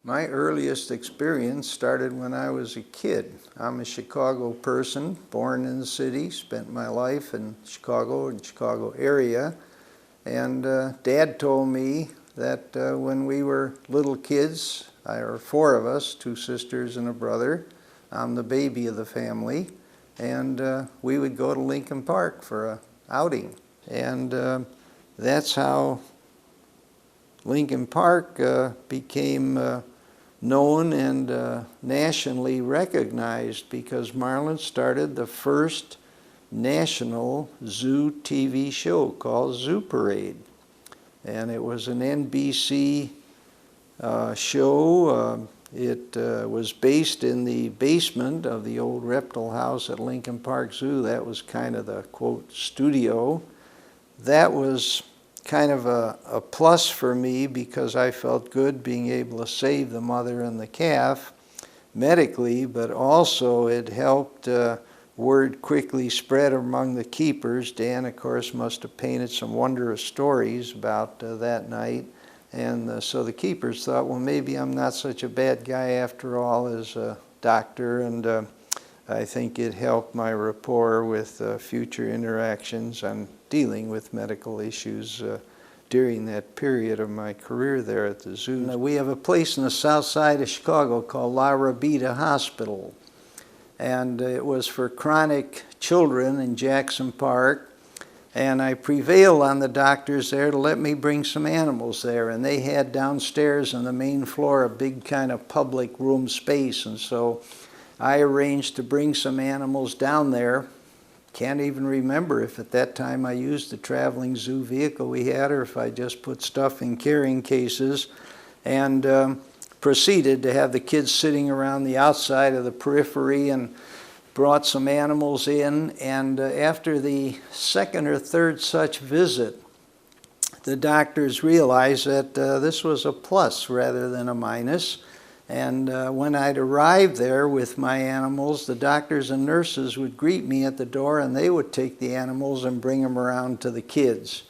My earliest experience started when I was a kid. I'm a Chicago person, born in the city, spent my life in Chicago and Chicago area. And Dad told me that when we were little kids, there were four of us, two sisters and a brother. I'm the baby of the family. And we would go to Lincoln Park for an outing. And that's how Lincoln Park became known and nationally recognized, because Marlin started the first national zoo TV show called Zoo Parade. And it was an NBC show. It was based in the basement of the old reptile house at Lincoln Park Zoo. That was kind of the, quote, studio. That was kind of a plus for me, because I felt good being able to save the mother and the calf medically, but also it helped word quickly spread among the keepers. Dan, of course, must have painted some wondrous stories about that night. And so the keepers thought, well, maybe I'm not such a bad guy after all as a doctor. And I think it helped my rapport with future interactions on dealing with medical issues during that period of my career there at the zoo. We have a place in the south side of Chicago called La Rabida Hospital. And it was for chronic children in Jackson Park. And I prevailed on the doctors there to let me bring some animals there. And they had downstairs on the main floor a big kind of public room space. And so I arranged to bring some animals down there. Can't even remember if at that time I used the traveling zoo vehicle we had, or if I just put stuff in carrying cases, and proceeded to have the kids sitting around the outside of the periphery, and brought some animals in. And after the second or third such visit, the doctors realized that this was a plus rather than a minus. And when I'd arrived there with my animals, the doctors and nurses would greet me at the door, and they would take the animals and bring them around to the kids.